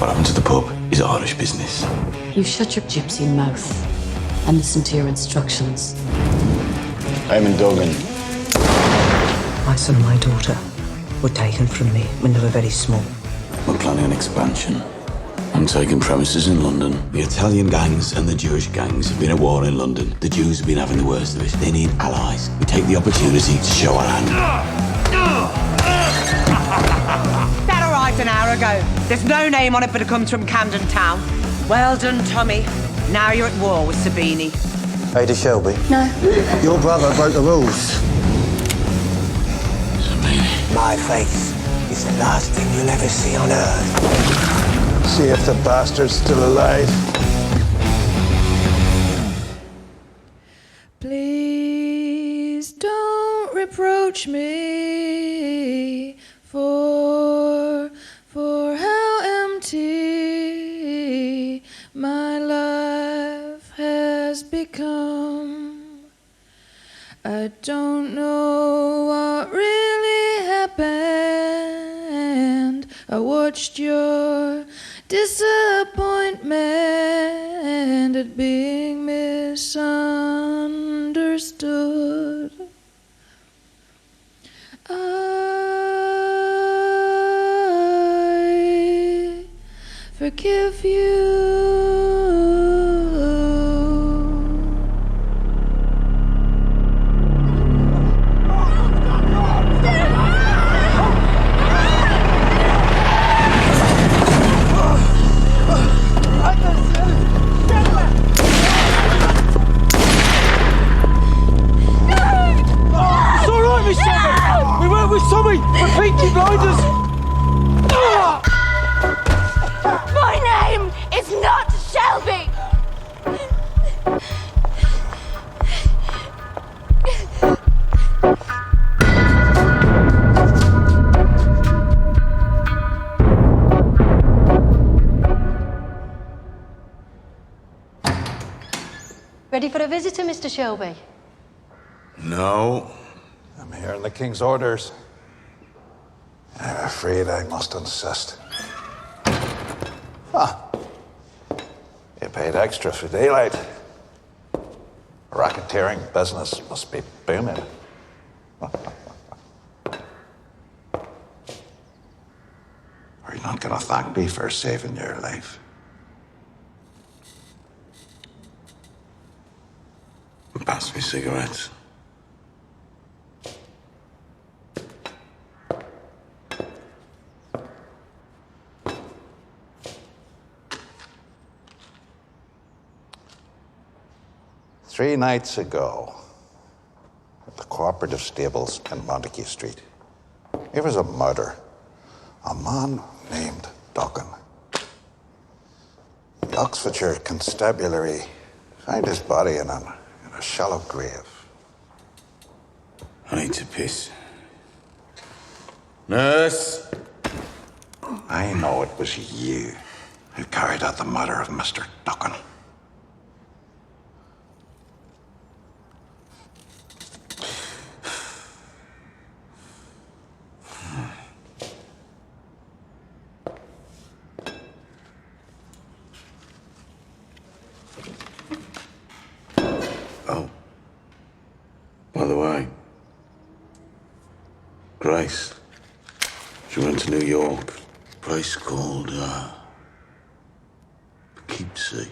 What happened to the pub is Irish business. You shut your gypsy mouth and listen to your instructions. I'm in Duggan. My son and my daughter were taken from me when they were very small. We're planning an expansion. I'm taking premises in London. The Italian gangs and the Jewish gangs have been at war in London. The Jews have been having the worst of it. They need allies. We take the opportunity to show our hand. That arrived an hour ago. There's no name on it, but it comes from Camden Town. Well done, Tommy. Now you're at war with Sabini. Hey, to Shelby. No. Your brother broke the rules. Sabini. My face is the last thing you'll ever see on Earth. See if the bastard's still alive. Please don't reproach me for how empty my life has become. I don't know what really happened. I watched your disappointment at being misunderstood. I forgive you. My name is not Shelby! Ready for a visitor, Mr. Shelby? No. I'm here in the King's orders. I'm afraid I must insist. You paid extra for daylight. Racketeering business must be booming. Are you not gonna thank me for saving your life? Pass me cigarettes. Three nights ago, at the cooperative stables in Montague Street, there was a murder. A man named Duggan. The Oxfordshire Constabulary found his body in a shallow grave. I need to piss. Nurse! I know it was you who carried out the murder of Mr. Duggan. Oh. By the way, Grace, she went to New York, a place called, Poughkeepsie.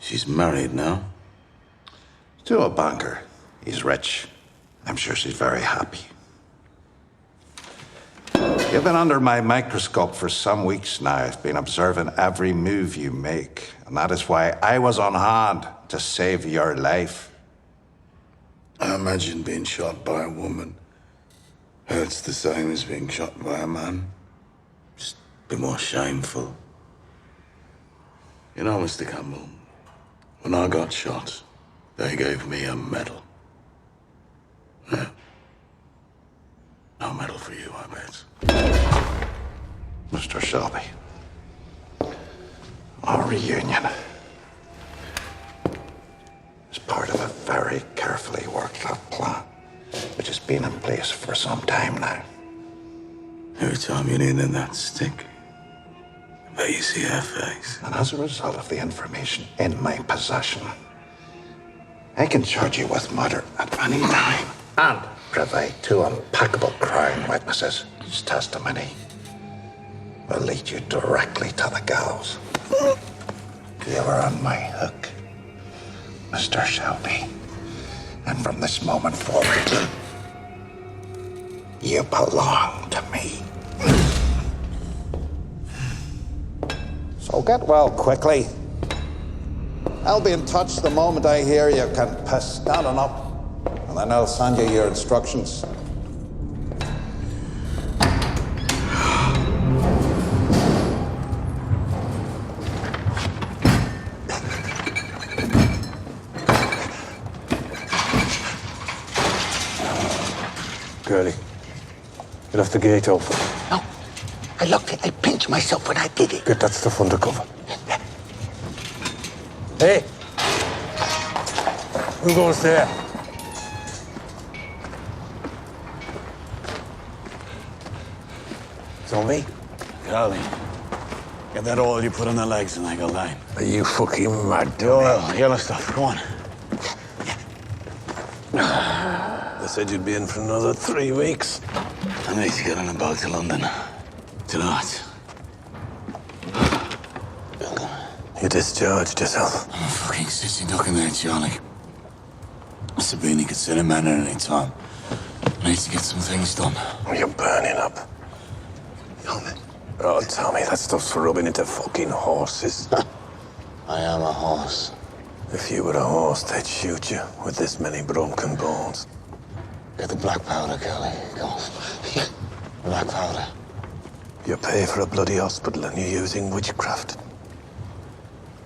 She's married now. To a banker. He's rich. I'm sure she's very happy. You've been under my microscope for some weeks now. I've been observing every move you make, and that is why I was on hand to save your life. I imagine being shot by a woman hurts the same as being shot by a man. Just a bit more shameful. You know, Mr. Campbell, when I got shot, they gave me a medal. Yeah. No medal for you, I bet. Mr. Shelby, our reunion is part of a very carefully worked out plan, which has been in place for some time now. Every time you lean in that stick, I bet you see her face. And as a result of the information in my possession, I can charge you with murder at any time and provide two unpackable crime witnesses whose testimony will lead you directly to the gallows. You are on my hook, Mr. Shelby. And from this moment forward, you belong to me. So get well quickly. I'll be in touch the moment I hear you can piss standing up. And then I'll send you your instructions. Girlie, you left the gate open. No, I looked it. I pinched myself when I did it. Get that stuff under cover. Hey! Who goes there? Tommy? Golly. Get that oil you put on the legs and I go line. Are you fucking mad, The oil, yellow stuff, come on. They said you'd be in for another 3 weeks. I need to get on a boat to London. Tonight. You discharged yourself. I'm a fucking sissy duck in there, Charlie. Sabine could send a man at any time. I need to get some things done. You're burning up. Tommy. Oh, Tommy, that stuff's for rubbing into fucking horses. I am a horse. If you were a horse, they'd shoot you with this many broken bones. Get the black powder, Kelly. Come on. Black powder. You pay for a bloody hospital and you're using witchcraft.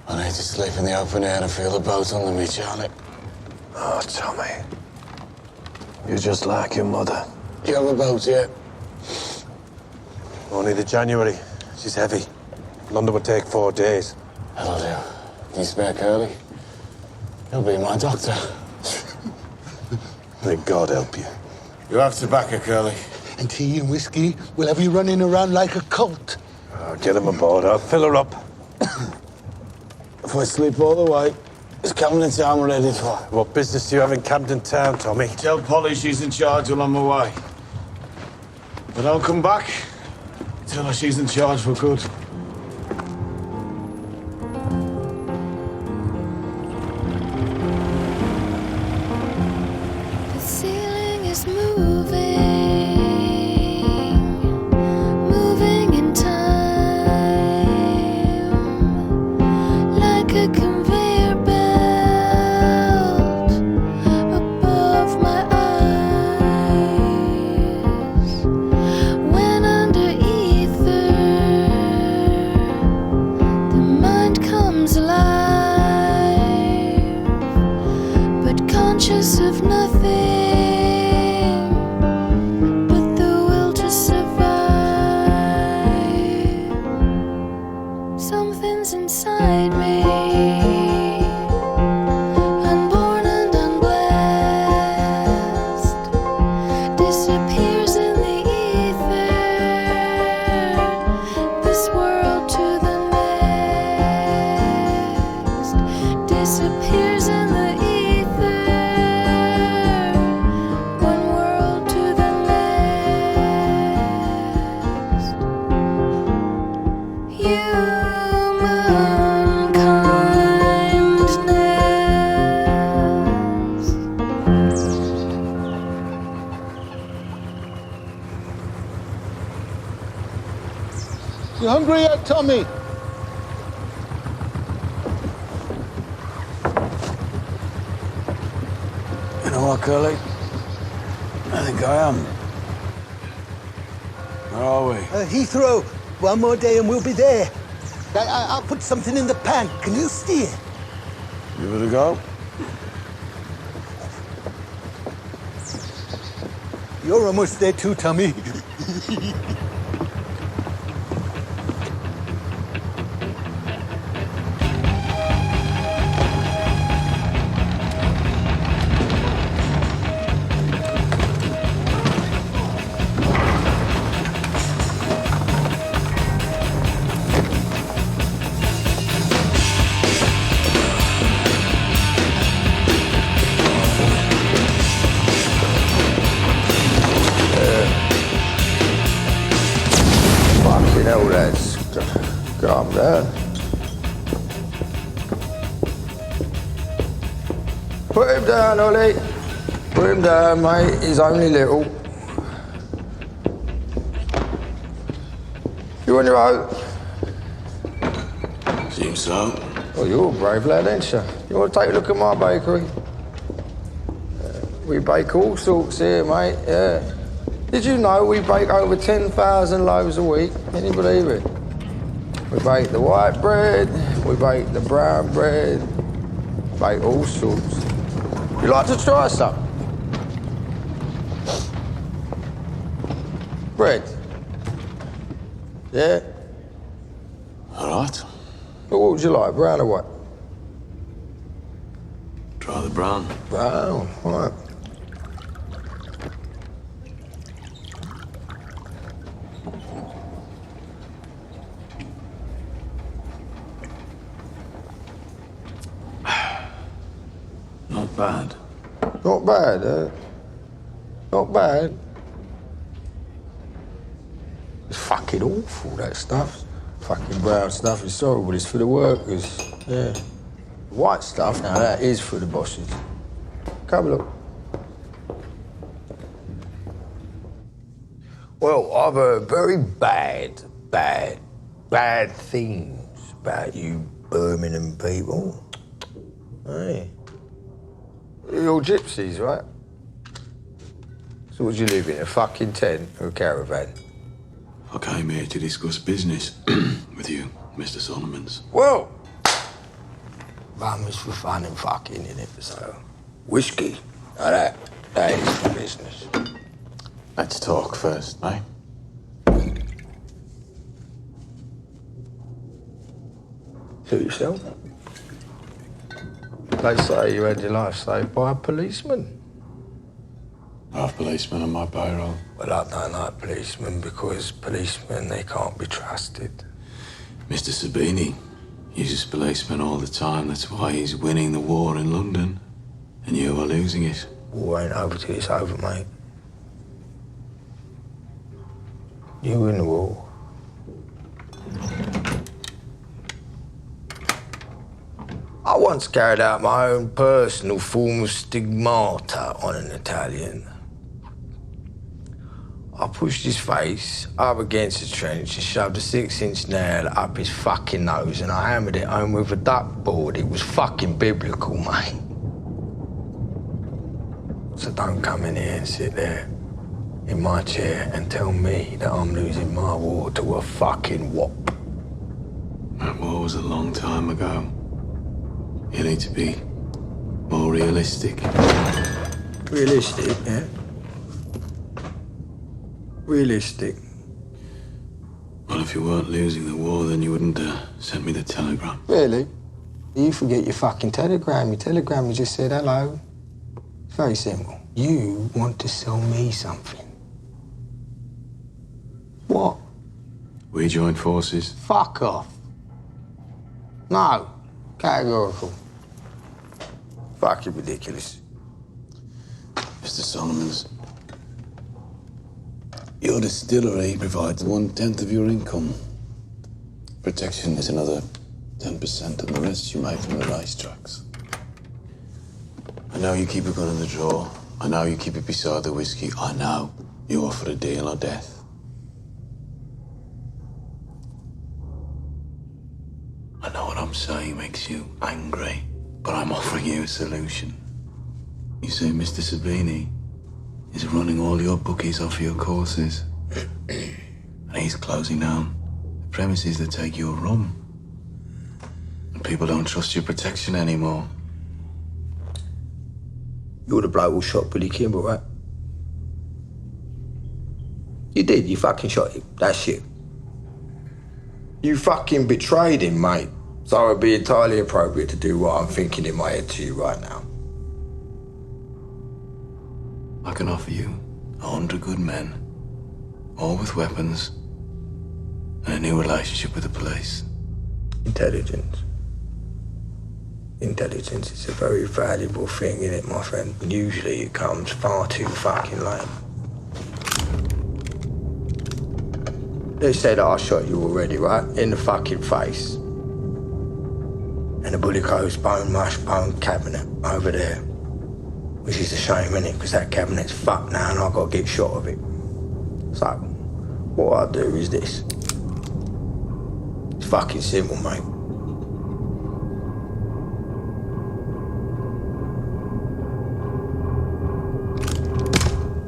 I need to sleep in the open air and feel the boat under me, Charlie. Oh, Tommy. You're just like your mother. Do you have a boat yet? Only the January. She's heavy. London would take 4 days. That'll do. Can you spare Curly? He'll be my doctor. May God help you. You have tobacco, Curly. And tea and whiskey will have you running around like a cult. Oh, get him aboard. I'll fill her up. If I sleep all the way, is Camden Town ready for? What business do you have in Camden Town, Tommy? Tell Polly she's in charge while I'm away. But I'll come back. Tell her she's in charge for good. The ceiling is moving in time, like a conveyor belt above my eyes. When under ether, the mind comes alive, but conscious of nothing but the will to survive. Something's inside me, unborn and unblessed, disappears in the ether, this world to the next, disappears in the ether, one world to the next. Human kindness. You hungry yet, Tommy? You know what, Curly? I think I am. Where are we? Heathrow. One more day and we'll be there. I'll put something in the pan. Can you steer? Give it a go. You're almost there too, Tommy. Calm down. Put him down, Ollie. Put him down, mate. He's only little. You on your own? Seems so. Oh, you're a brave lad, ain't you? You want to take a look at my bakery? We bake all sorts here, mate, yeah. Did you know we bake over 10,000 loaves a week? Can you believe it? We bake the white bread, we bake the brown bread, bake all sorts. You like to try some? Bread? Yeah? All right. Well, what would you like, brown or white? Try the brown. Brown, all right. Not bad. Not bad, Not bad. It's fucking awful, that stuff. Fucking brown stuff is horrible. It's for the workers, yeah. White stuff, now that is for the bosses. Come look. Well, I've heard very bad things about you Birmingham people. Hey. You're all gypsies, right? So would you live in, a fucking tent or a caravan? I came here to discuss business with you, Mr. Solomons. Well, fun is for fun and fucking, innit? So, whiskey, that is for business. Let's talk first, eh? Suit yourself. They say you had your life saved by a policeman. I have policemen on my payroll. Well, I don't like policemen because policemen, they can't be trusted. Mr. Sabini uses policemen all the time. That's why he's winning the war in London. And you are losing it. War ain't over till it's over, mate. You win the war. I once carried out my own personal form of stigmata on an Italian. I pushed his face up against the trench and shoved a 6-inch nail up his fucking nose and I hammered it home with a duckboard. It was fucking biblical, mate. So don't come in here and sit there in my chair and tell me that I'm losing my war to a fucking wop. That war was a long time ago. You need to be more realistic. Realistic, yeah? Realistic. Well, if you weren't losing the war, then you wouldn't send me the telegram. Really? You forget your fucking telegram. Your telegram you just said hello. It's very simple. You want to sell me something. What? We joined forces. Fuck off. No. Categorical. Fucking ridiculous. Mr. Solomons, your distillery provides 1/10 of your income. Protection is another 10%, and the rest you make from the racetracks. I know you keep a gun in the drawer. I know you keep it beside the whiskey. I know you offer a deal or death. I know what I'm saying makes you angry, but I'm offering you a solution. You see, Mr. Sabini is running all your bookies off your courses. And he's closing down the premises that take your rum. And people don't trust your protection anymore. You're the bloke who shot Billy Kimball, right? You did, you fucking shot him. That shit. You fucking betrayed him, mate. So it'd be entirely appropriate to do what I'm thinking in my head to you right now. I can offer you 100 good men, all with weapons, and a new relationship with the police. Intelligence. Intelligence is a very valuable thing, isn't it, my friend? And usually it comes far too fucking late. They say that I shot you already, right? In the fucking face. And the bullet goes bone, mush, bone cabinet over there. Which is a shame, innit? Because that cabinet's fucked now and I've got to get shot of it. So, what I do is this. It's fucking simple, mate.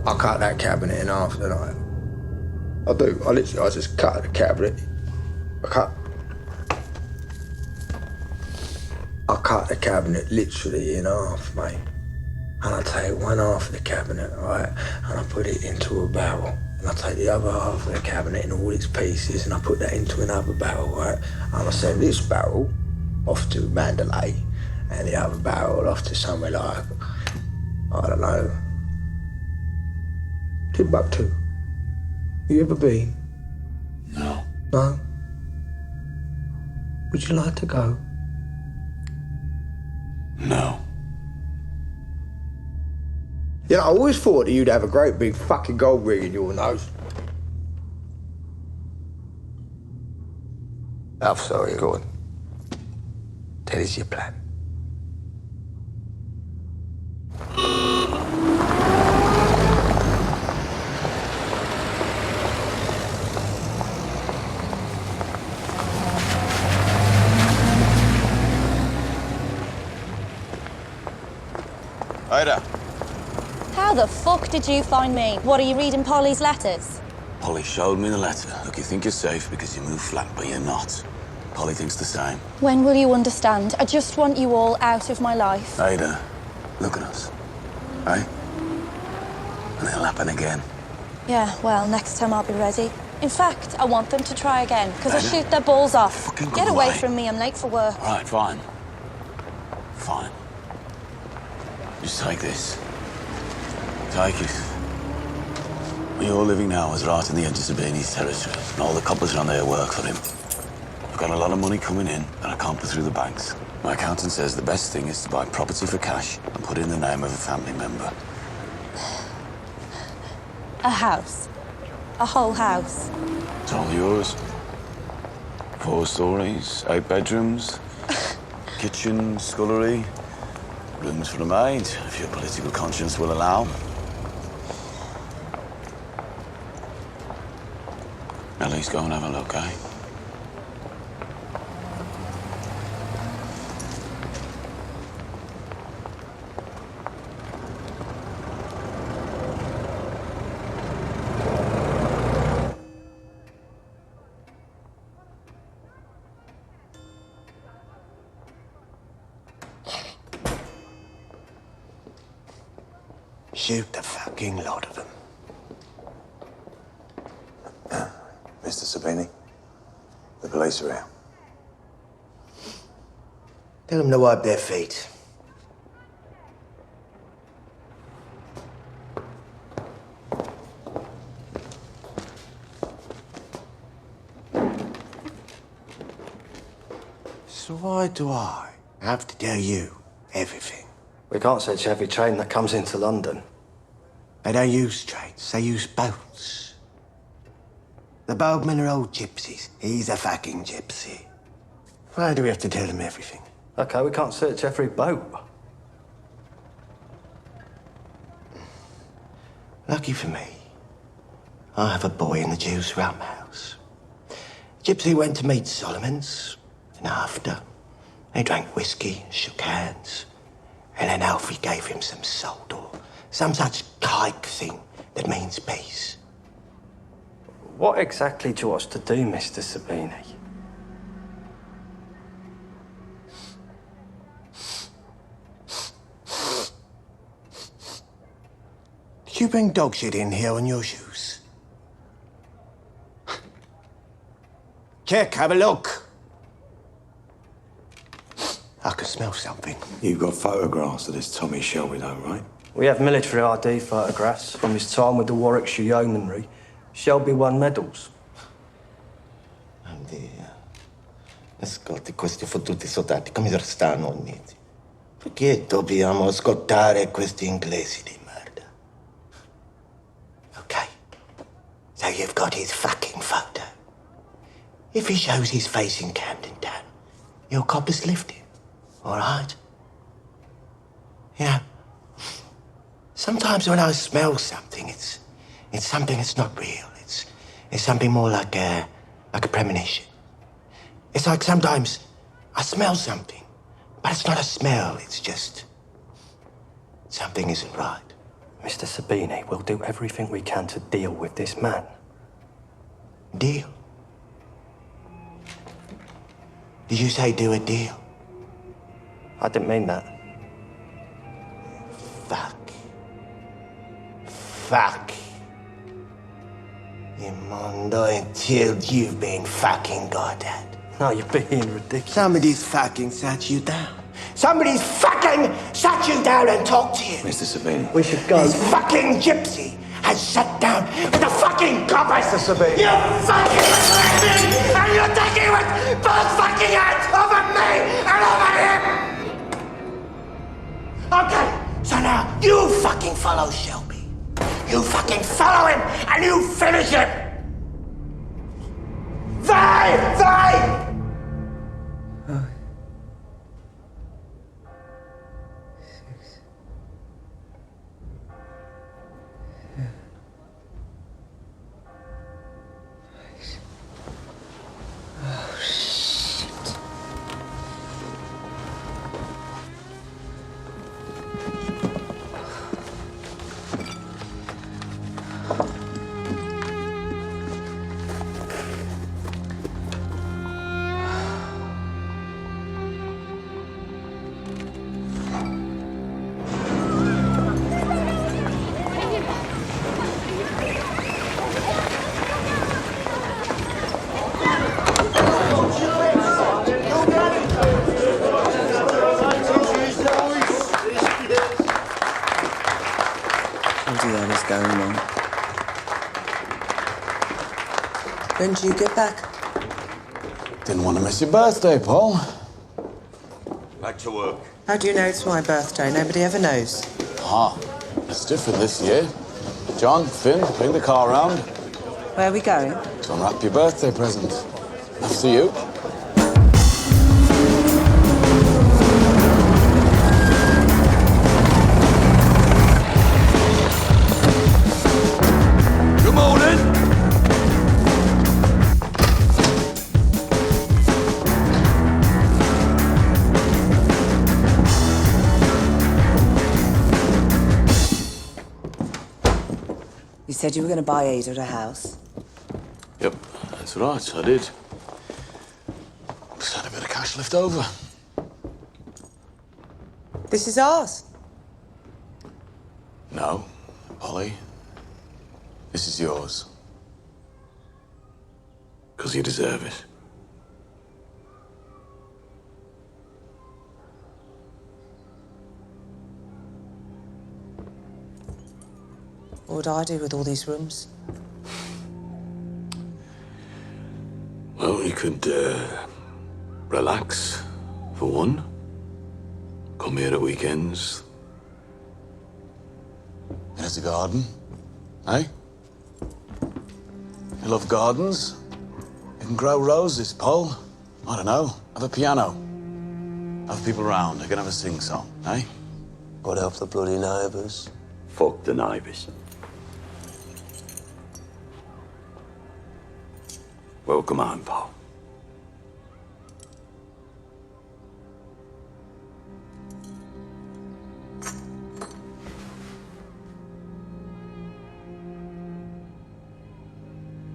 I cut that cabinet in half tonight. I do. I just cut the cabinet. I cut the cabinet literally in half, mate. And I take one half of the cabinet, right, and I put it into a barrel. And I take the other half of the cabinet in all its pieces and I put that into another barrel, right? And I send this barrel off to Mandalay and the other barrel off to somewhere like, I don't know, Timbuktu. You ever been? No. No? Would you like to go? No. You know, I always thought that you'd have a great big fucking gold ring in your nose. I'm sorry, go on. Tell us your plan. Ida. How the fuck did you find me? What, are you reading Polly's letters? Polly showed me the letter. Look, you think you're safe because you move flat, but you're not. Polly thinks the same. When will you understand? I just want you all out of my life. Ida, look at us. Right? And it'll happen again. Yeah, well, next time I'll be ready. In fact, I want them to try again, because I'll shoot their balls off. Get away from me, I'm late for work. All right, fine. Fine. Just take this. Take it. Where you're living now is right in the edge of Sabini's territory, and all the coppers around there work for him. I've got a lot of money coming in that I can't put through the banks. My accountant says the best thing is to buy property for cash and put in the name of a family member. A house. A whole house. It's all yours. 4 stories, 8 bedrooms, kitchen, scullery, rooms for a maid, if your political conscience will allow. At least go and have a look, eh? Shoot the fucking lot of them. Mr. Sabini, the police are here. Tell them to wipe their feet. So why do I have to tell you everything? We can't search every train that comes into London. They don't use trains, they use boats. The boatmen are old gypsies. He's a fucking gypsy. Why do we have to tell them everything? Okay, we can't search every boat. Lucky for me, I have a boy in the Jew's rum house. Gypsy went to meet Solomon's, and after, they drank whiskey, shook hands, and then Alfie gave him some salt or some such kike thing that means peace. What exactly do you want us to do, Mr. Sabini? Did you bring dog shit in here on your shoes? Check, have a look. I can smell something. You've got photographs of this Tommy Shelby, though, right? We have military ID photographs from his time with the Warwickshire Yeomanry. Shelby won medals. Ascolti, questi fottuti soldati come stanno uniti? Perché dobbiamo ascoltare questi inglesi di merda? Okay, so you've got his fucking photo. If he shows his face in Camden Town, your coppers lift him. All right? You know, sometimes when I smell something, it's something that's not real. It's something more like a premonition. It's like sometimes I smell something, but it's not a smell. It's just something isn't right. Mr. Sabini, we'll do everything we can to deal with this man. Deal? Did you say do a deal? I didn't mean that. Fuck. Imondo, until you've been fucking Goddard. No, you're being ridiculous. Somebody's fucking sat you down. Somebody's fucking sat you down and talked to you. Mr. Sabini. We should go. This fucking gypsy has sat down with the fucking coppers. Mr. Sabini. You fucking threatening, and you're taking with both fucking hands over me and over him. Okay, so now you fucking follow Shelby. You fucking follow him and you finish him. They! When do you get back? Didn't want to miss your birthday, Paul. Back to work. How do you know it's my birthday? Nobody ever knows. Ah, it's different this year. John, Finn, bring the car round. Where are we going? To unwrap your birthday present. After you. Good morning. You said you were going to buy Ada a house. Yep, that's right, I did. Just had a bit of cash left over. This is ours. No, Polly. This is yours. Because you deserve it. What would I do with all these rooms? Well, you could, relax, for one. Come here at weekends. There's a garden, eh? You love gardens? You can grow roses, Paul. I don't know, have a piano. Have people round, I can have a sing-song, eh? What help the bloody neighbours? Fuck the neighbours. Welcome home, Paul.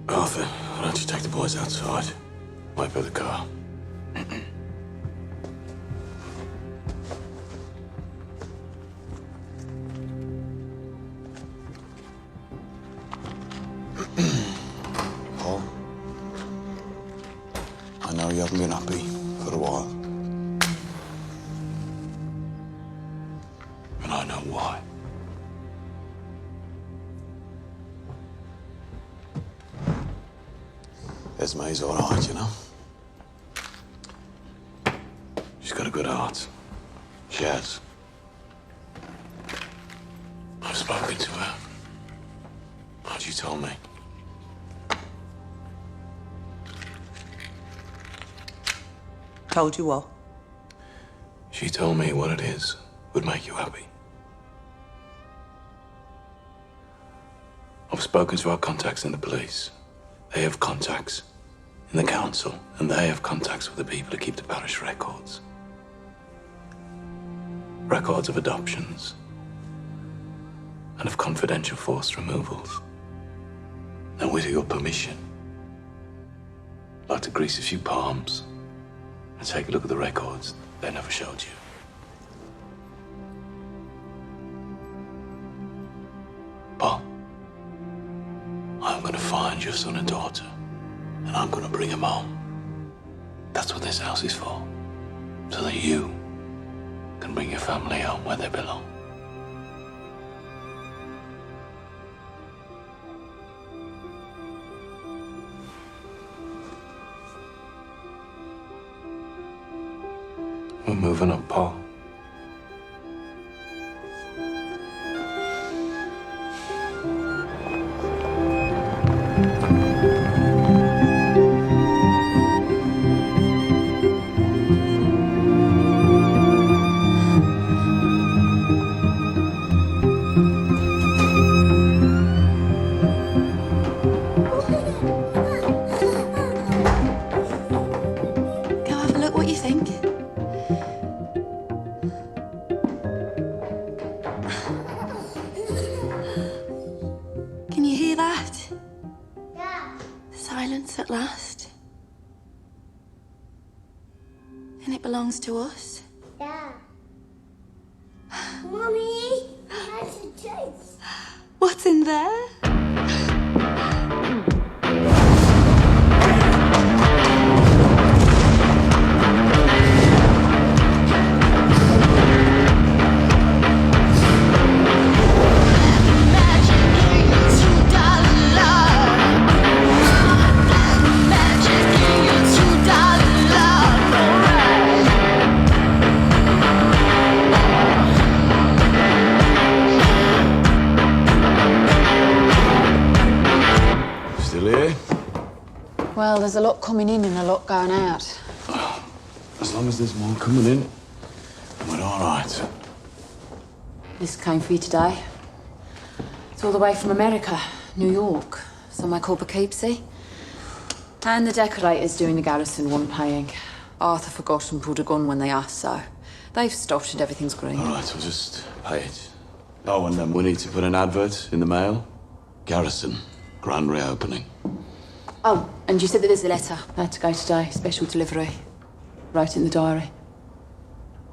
Arthur, why don't you take the boys outside? Wipe out the car. Paul, I know you haven't been happy for a while. And I know why. Esme's all right, you know. She's got a good heart. She has. I've spoken to her. How'd you tell me? Told you what? She told me what it is would make you happy. I've spoken to our contacts in the police. They have contacts in the council, and they have contacts with the people who keep the parish records. Records of adoptions and of confidential forced removals. And with your permission, I'd like to grease a few palms and take a look at the records they never showed you. Paul, I'm gonna find your son and daughter, and I'm gonna bring them home. That's what this house is for, so that you can bring your family home where they belong. We're moving up, Paul. Go have a look. What you think? Can you hear that? Yeah. Silence at last. And it belongs to us. Yeah. Mommy, that's a chase. What's in there? Still here? Well, there's a lot coming in and a lot going out. As long as there's more coming in, we're all right. This came for you today. It's all the way from America, New York, somewhere called Poughkeepsie. And the decorators doing the garrison weren't paying. Arthur forgot and pulled a gun when they asked, so they've stopped and everything's green. All right, we'll just pay it. Oh, and then we need to put an advert in the mail. Garrison, grand reopening. Oh, and you said that there's a letter. I had to go today, special delivery. Wrote it in the diary.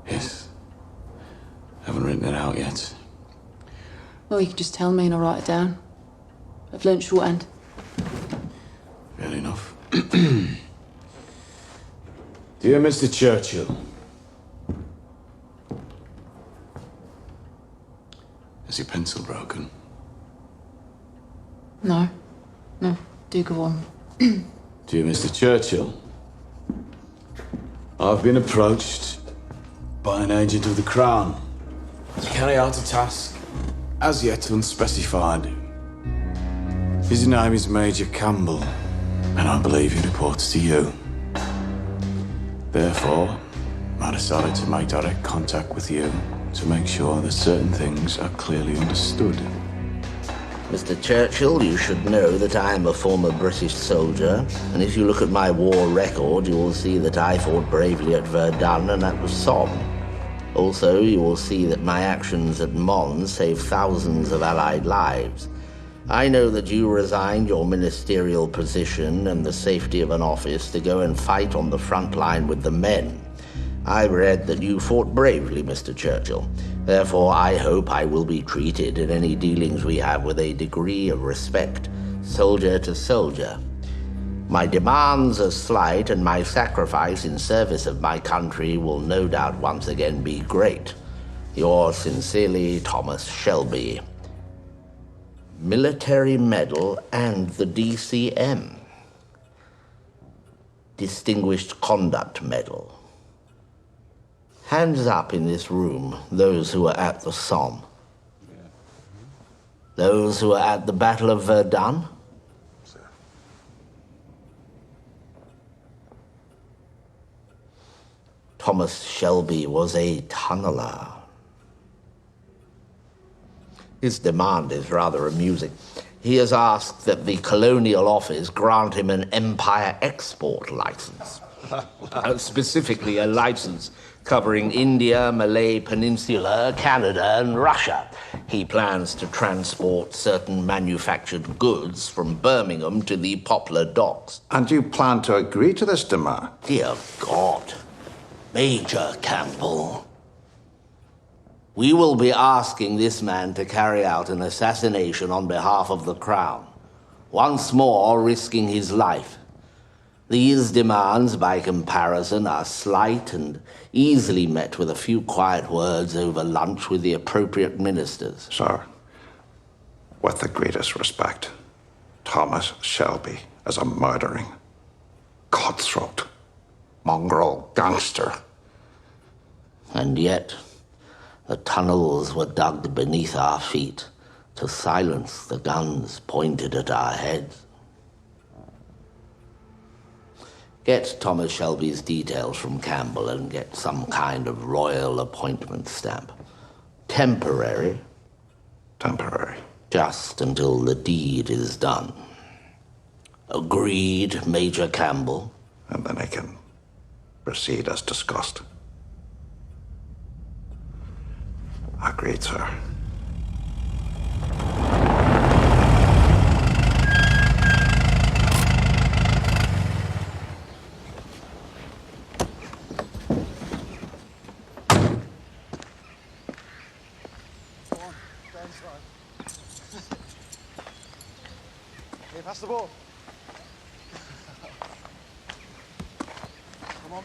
Yes. Haven't written it out yet. Well, you can just tell me and I'll write it down. I've learnt shorthand. Fair enough. Dear Mr. Churchill, is your pencil broken? No. No, do go on. Dear Mr. Churchill, I've been approached by an agent of the Crown to carry out a task as yet unspecified. His name is Major Campbell, and I believe he reports to you. Therefore, I decided to make direct contact with you to make sure that certain things are clearly understood. Mr. Churchill, you should know that I am a former British soldier, and if you look at my war record, you will see that I fought bravely at Verdun and at the Somme. Also, you will see that my actions at Mons saved thousands of Allied lives. I know that you resigned your ministerial position and the safety of an office to go and fight on the front line with the men. I read that you fought bravely, Mr. Churchill. Therefore, I hope I will be treated in any dealings we have with a degree of respect, soldier to soldier. My demands are slight, and my sacrifice in service of my country will no doubt once again be great. Yours sincerely, Thomas Shelby. Military Medal and the DCM. Distinguished Conduct Medal. Hands up in this room, those who were at the Somme. Those who were at the Battle of Verdun. Thomas Shelby was a tunneler. His demand is rather amusing. He has asked that the Colonial Office grant him an Empire export license. Specifically a license covering India, Malay Peninsula, Canada, and Russia. He plans to transport certain manufactured goods from Birmingham to the Poplar Docks. And you plan to agree to this demand? Dear God, Major Campbell. We will be asking this man to carry out an assassination on behalf of the Crown, once more risking his life. These demands, by comparison, are slight and easily met with a few quiet words over lunch with the appropriate ministers. Sir, with the greatest respect, Thomas Shelby is a murdering, cutthroat, mongrel gangster. And yet, the tunnels were dug beneath our feet to silence the guns pointed at our heads. Get Thomas Shelby's details from Campbell and get some kind of royal appointment stamp. Temporary. Temporary. Just until the deed is done. Agreed, Major Campbell? And then I can proceed as discussed. Agreed, sir. Here, pass the ball. Come on.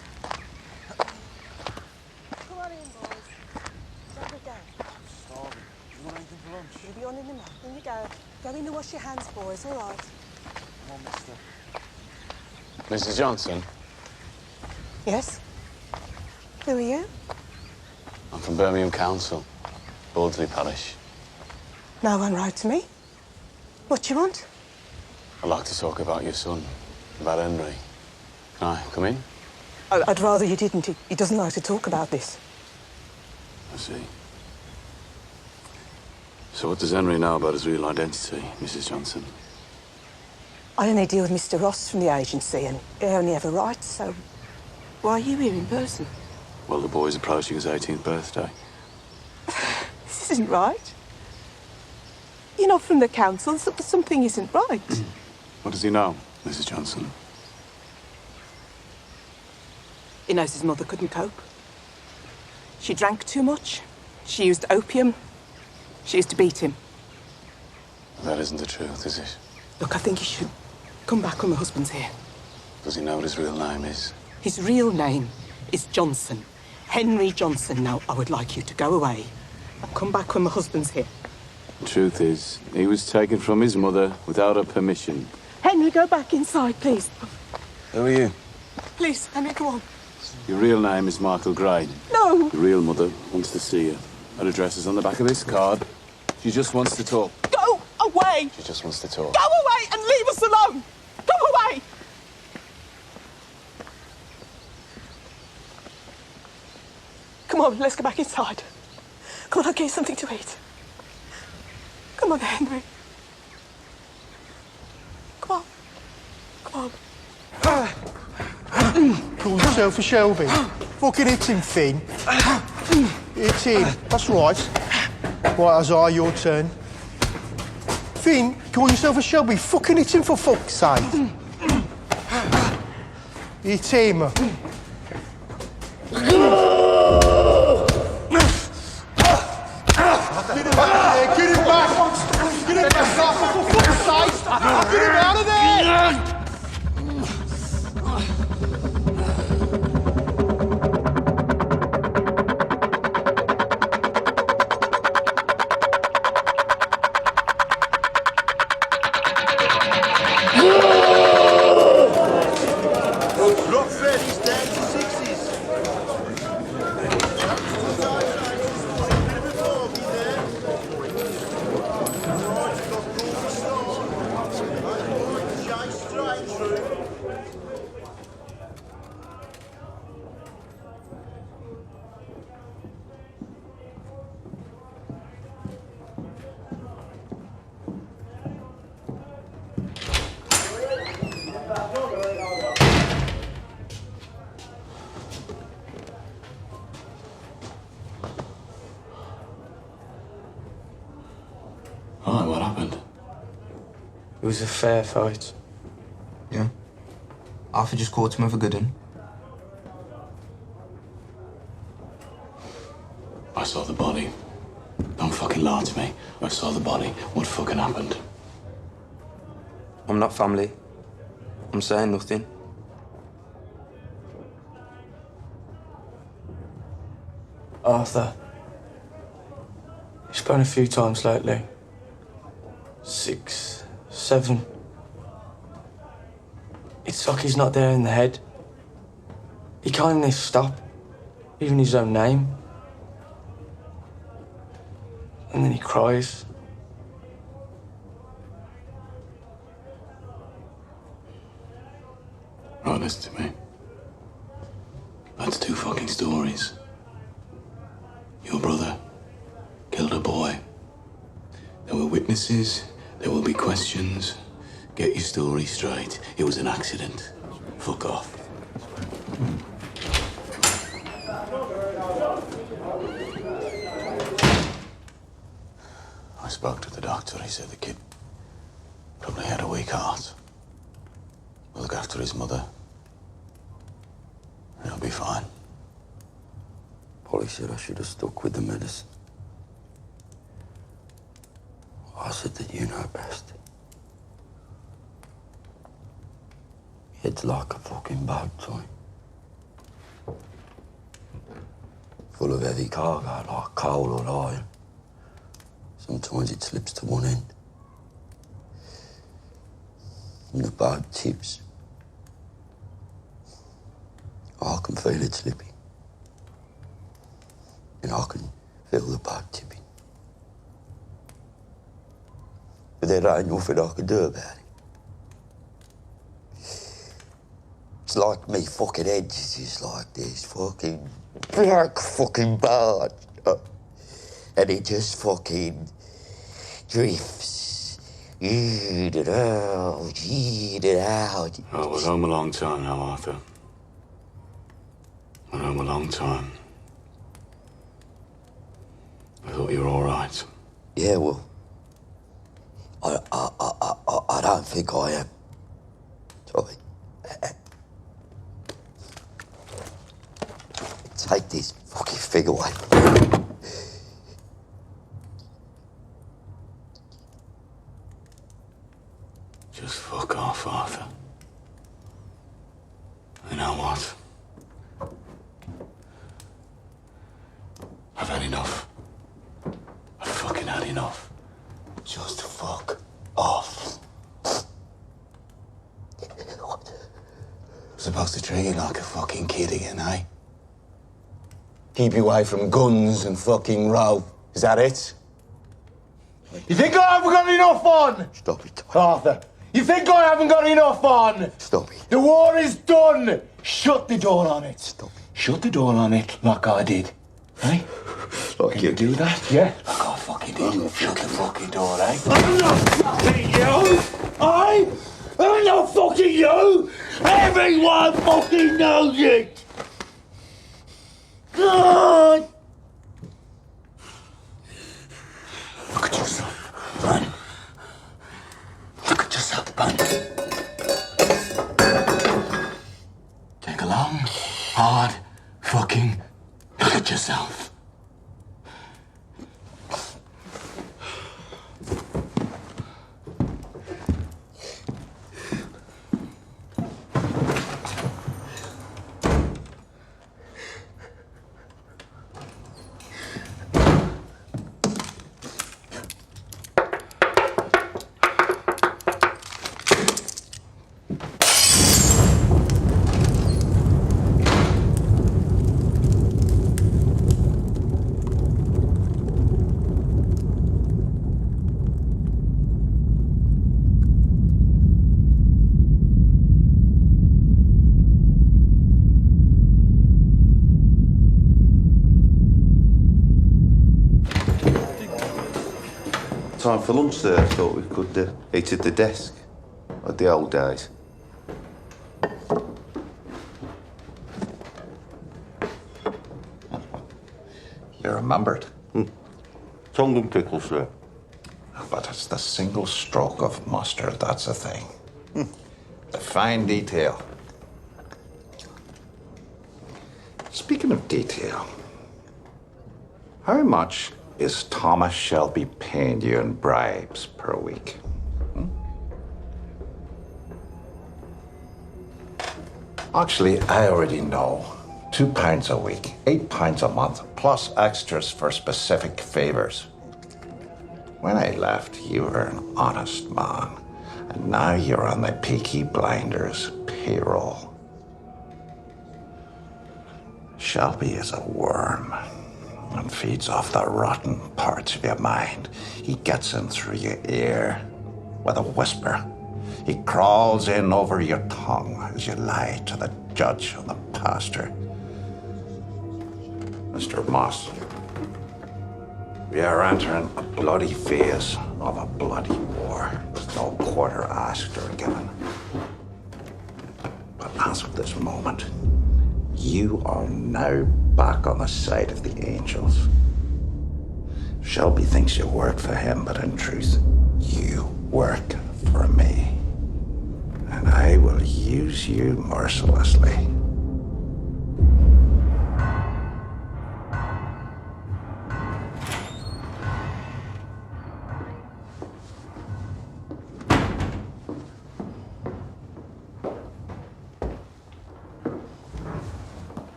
Come on in, boys. Don't forget. Starving. You want anything for lunch? You'll be on in a minute. In you go. Go in and wash your hands, boys, all right? Come on, mister. Mrs. Johnson? Yes? Who are you? I'm from Birmingham Council, Baldley Parish. No one wrote to me. What do you want? I'd like to talk about your son, about Henry. Can I come in? I'd rather you didn't. He doesn't like to talk about this. I see. So what does Henry know about his real identity, Mrs. Johnson? I only deal with Mr. Ross from the agency, and he only ever writes, so why are you here in person? Well, the boy's approaching his 18th birthday. This isn't right. You're not from the council. Something isn't right. What does he know, Mrs. Johnson? He knows his mother couldn't cope. She drank too much. She used opium. She used to beat him. That isn't the truth, is it? Look, I think he should come back when my husband's here. Does he know what his real name is? His real name is Johnson. Henry Johnson. Now, I would like you to go away and come back when my husband's here. The truth is, he was taken from his mother without her permission. Henry, go back inside, please. Who are you? Please, Henry, come on. Your real name is Michael Gray. No! Your real mother wants to see you. Her address is on the back of this card. She just wants to talk. Go away! She just wants to talk. Go away and leave us alone! Go away! Come on, let's go back inside. Come on, I'll get you something to eat. Come on, Henry. Come on. Come on. Call yourself a Shelby. Fucking hit him, Finn. Hit him. That's right. Right, Isaiah, your turn. Finn, call yourself a Shelby. Fucking hit him, for fuck's sake. Hit him. Get him back there, get him back! Get him back, for fuck's sake! Get him out of there! Right, what happened? It was a fair fight. Yeah. Arthur just caught him with a good one. I saw the body. Don't fucking lie to me. I saw the body. What fucking happened? I'm not family. I'm saying nothing. Arthur. He's been a few times lately. 6, 7. It's like he's not there in the head. He can't even stop, even his own name. And then he cries. Right, listen to me. That's 2 fucking stories. Your brother killed a boy. There were witnesses, there will be questions. Get your story straight. It was an accident. Fuck off. I spoke to the doctor. He said the kid probably had a weak heart. We'll look after his mother. He'll be fine. Polly said I should have stuck with the medicine. I said that you know best. It's like a fucking boat, toy. Full of heavy cargo, like coal or iron. Sometimes it slips to one end. And the boat tips. I can feel it slipping. And I can feel the boat tipping. But there ain't nothing I can do about it. It's like me fucking head is just like this fucking black fucking barge. And it just fucking drifts. In and out, in and out. Oh, we're home a long time now, Arthur. We're home a long time. I thought you were all right. Yeah, well, I don't think I am. Sorry. Take this fucking thing away. Just fuck off, Arthur. You know what? I've had enough. I've fucking had enough. Just fuck off. Supposed to treat you like a fucking kid again, eh? Keep you away from guns and fucking rope. Is that it? You think I haven't got enough on? Stop it. Arthur, you think I haven't got enough on? Stop it. The war is done. Shut the door on it. Stop it. Shut the door on it like I did. Eh? Can you do that? Yeah? Like I fucking did. Shut the fucking door, eh? I'm not fucking you! I'm not fucking you! Everyone fucking knows it! God! Look at yourself, man. Look at yourself, man. Take a long, hard, fucking look at yourself. Time for lunch there. Thought we could eat at the desk, like the old days. You remembered? Tongue and pickles, sir. But it's the single stroke of mustard that's the thing. The fine detail. Speaking of detail, how much is Thomas Shelby paying you in bribes per week? Actually, I already know. £2 a week, £8 a month, plus extras for specific favors. When I left, you were an honest man, and now you're on the Peaky Blinders payroll. Shelby is a worm and feeds off the rotten parts of your mind. He gets in through your ear with a whisper. He crawls in over your tongue as you lie to the judge and the pastor. Mr. Moss, we are entering a bloody phase of a bloody war. There's no quarter asked or given. But as of this moment, you are now back on the side of the angels. Shelby thinks you work for him, but in truth, you work for me. And I will use you mercilessly.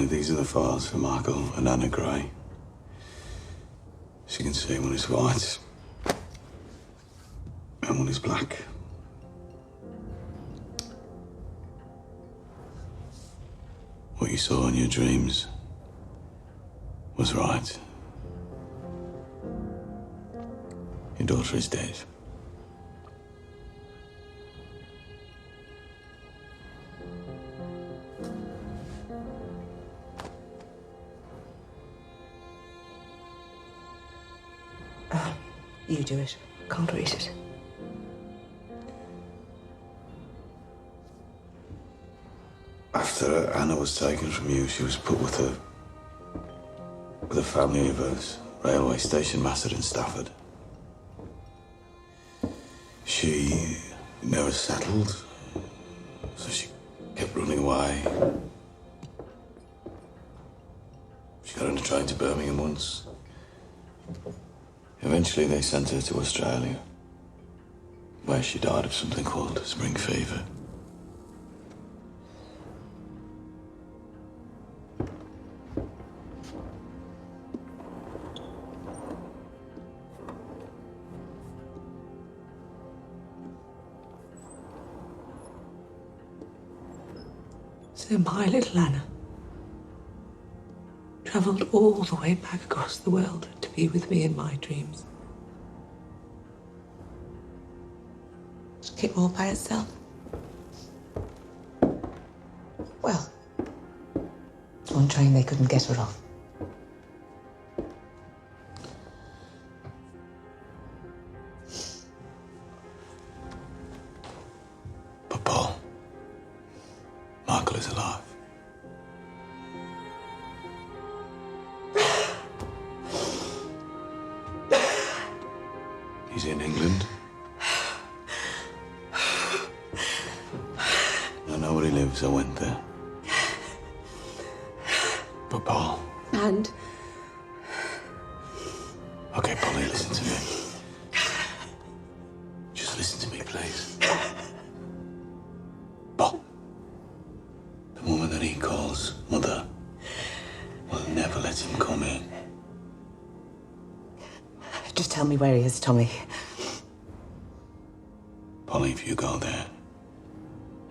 These are the files for Michael and Anna Gray. As you can see, one is white and one is black. What you saw in your dreams was right. Your daughter is dead. You do it. Can't read it. After Anna was taken from you, she was put with a family of a railway station master in Stafford. She never settled, so she kept running away. She got on a train to Birmingham once. Eventually, they sent her to Australia, where she died of something called spring fever. So my little Anna travelled all the way back across the world to be with me in my dreams. She came all by herself. Well, on train they couldn't get her off. But Paul, Michael is alive. He's in England. I know where he lives. I went there. But Paul. And? Okay, Polly, listen to me. Just listen to me, please. Paul. The woman that he calls mother will never let him come in. Just tell me where he is, Tommy. Polly, if you go there,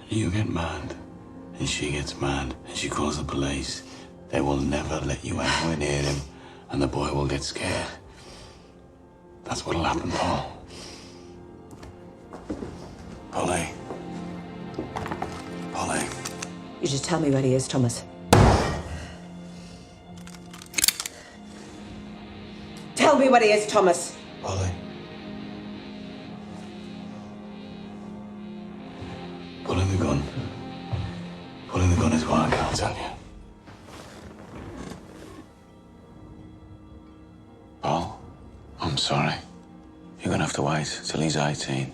and you get mad, and she gets mad, and she calls the police, they will never let you anywhere near him and the boy will get scared. That's what'll happen, Paul. Polly. Polly. You just tell me where he is, Thomas. Tell me where he is, Thomas. Polly. Pulling the gun. Pulling the gun is what I can't tell you. Paul, I'm sorry. You're gonna have to wait till he's 18.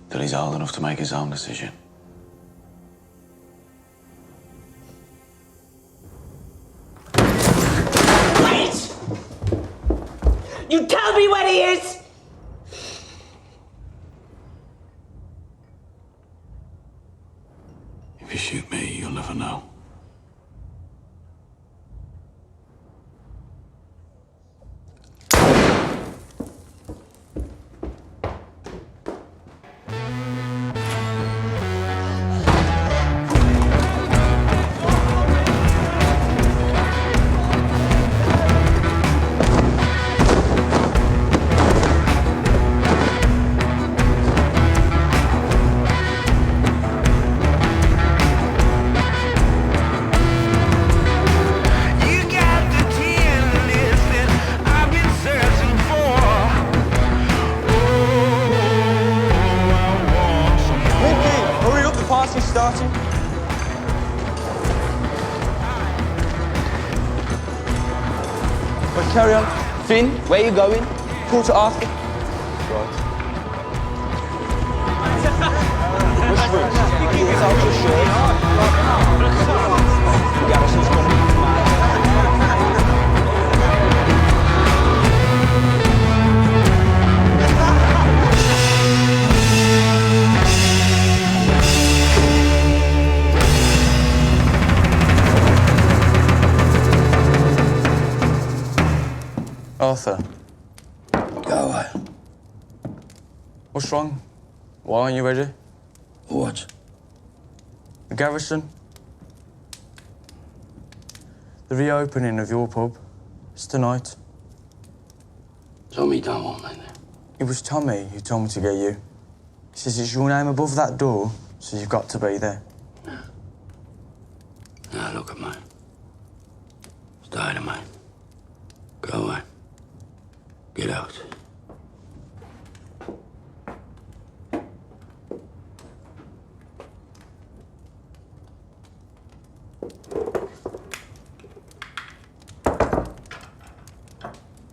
Till he's old enough to make his own decision. Wait! You tell me where he is! If you shoot me, you'll never know. Starting. But carry on. Finn, where are you going? Call to Arthur. Right. Which route? It's out your shirt. Garrison's coming. Arthur. Go away. What's wrong? Why aren't you ready? What? The Garrison. The reopening of your pub. It's tonight. Tommy don't want me there. It was Tommy who told me to get you. He says it's your name above that door, so you've got to be there. Now look at me. Stay to me. Go away. Get out.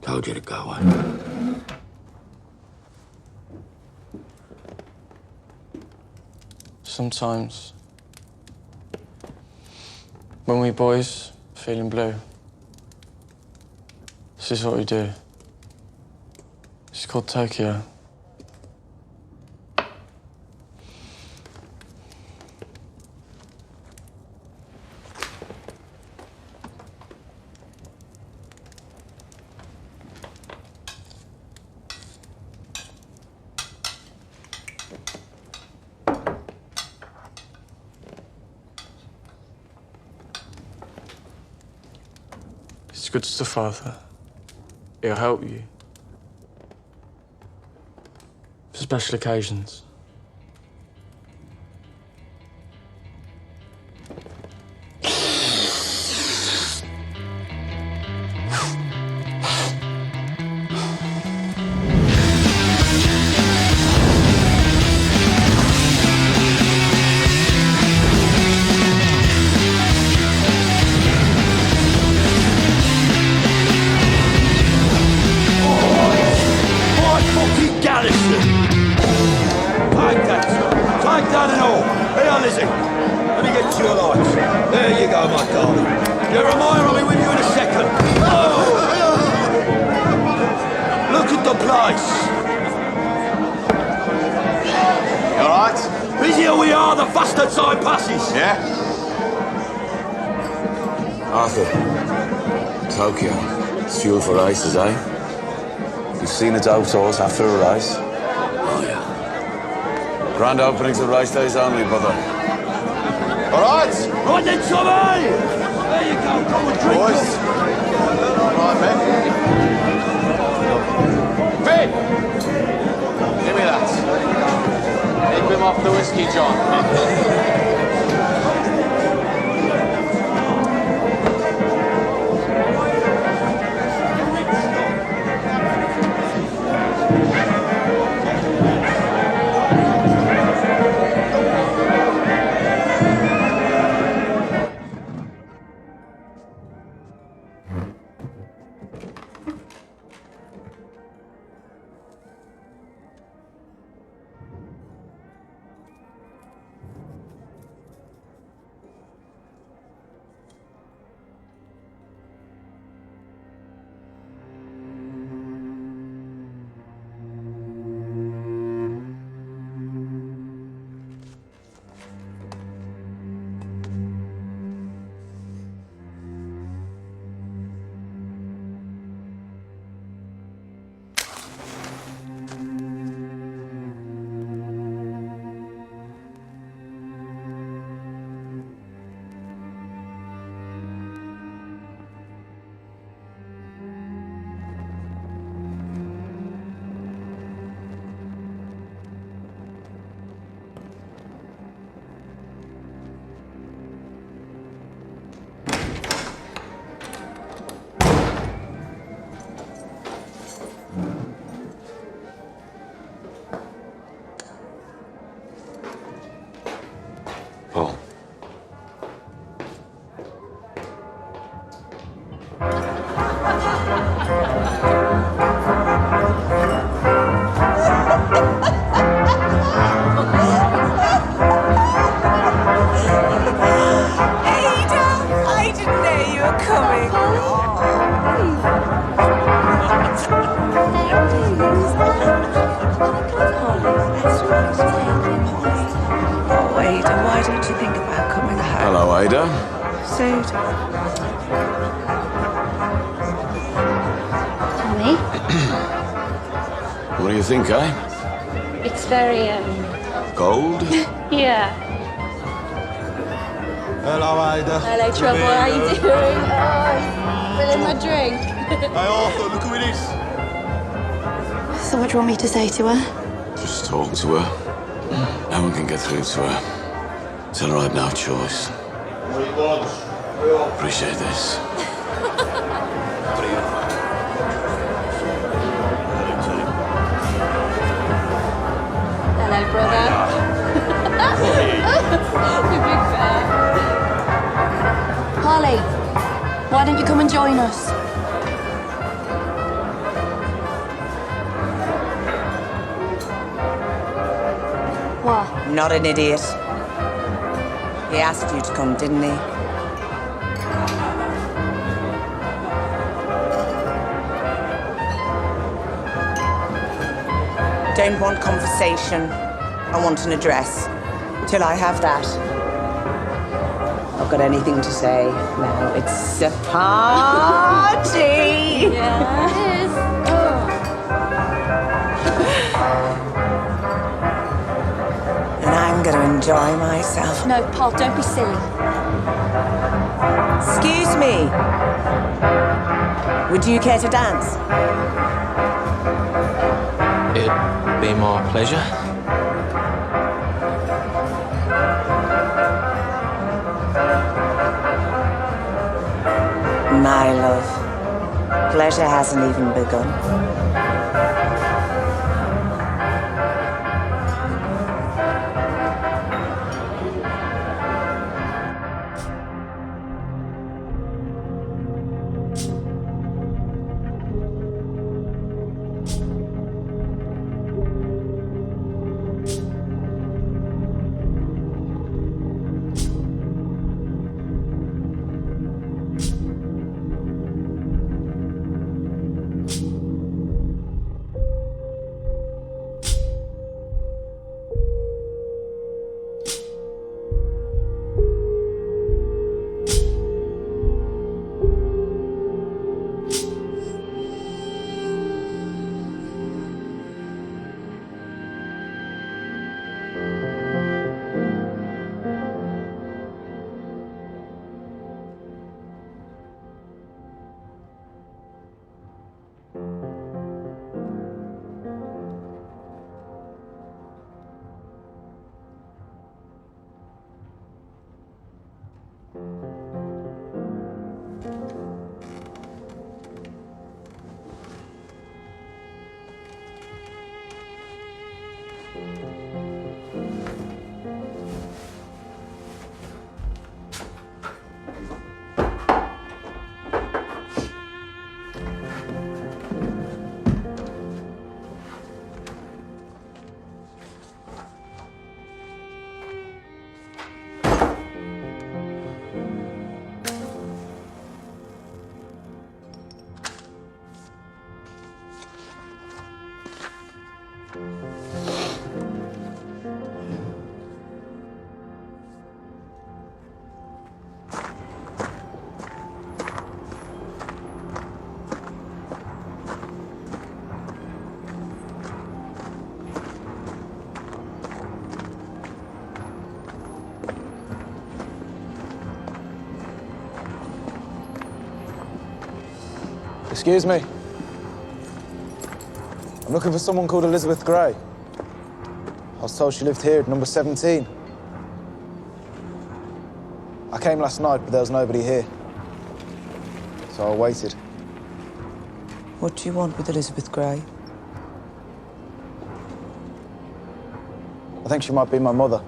Told you to go away. Sometimes, when we boys feeling blue, this is what we do. It's called Tokyo. It's good stuff, Arthur. It'll help you. For special occasions. Races, eh? You've seen its outdoors after a race? Oh, yeah. Grand openings of race days only, brother. All right? Right then, Tommy! There you go, go and drink. Boys. All right, man. off the whiskey, John. Paul. I didn't know you were coming. Oh, Ada, why don't you think about coming home? Hello, Ada. Soon. Tommy? What do you think, eh? It's very, Cold? yeah. Hello, Ada. Hello, Trouble. How you doing? Oh, filling my drink. Hey, Arthur, look who it is. So what do you want me to say to her? Just talk to her. No one can get through to her. Tell her I have no choice. Appreciate this. Hello, brother. You big fan. Harley, why don't you come and join us? What? Not an idiot. He asked you to come, didn't he? Don't want conversation. I want an address. Till I have that. Not got anything to say. Now it's a party! Yeah, it is. And I'm gonna enjoy myself. No, Paul, don't be silly. Excuse me. Would you care to dance? It'd be my pleasure. My love. Pleasure hasn't even begun. Excuse me. I'm looking for someone called Elizabeth Gray. I was told she lived here at number 17. I came last night, but there was nobody here. So I waited. What do you want with Elizabeth Gray? I think she might be my mother.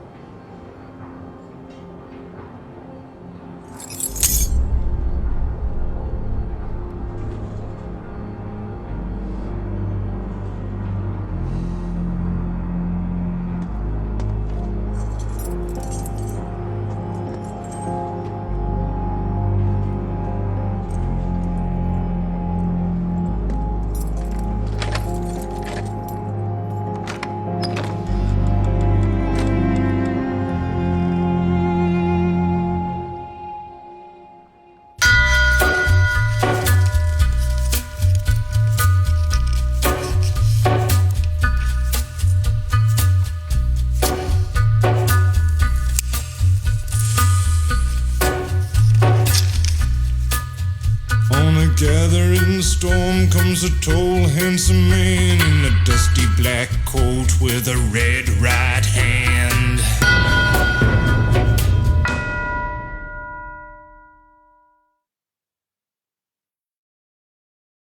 Gathering storm comes a tall, handsome man in a dusty black coat with a red right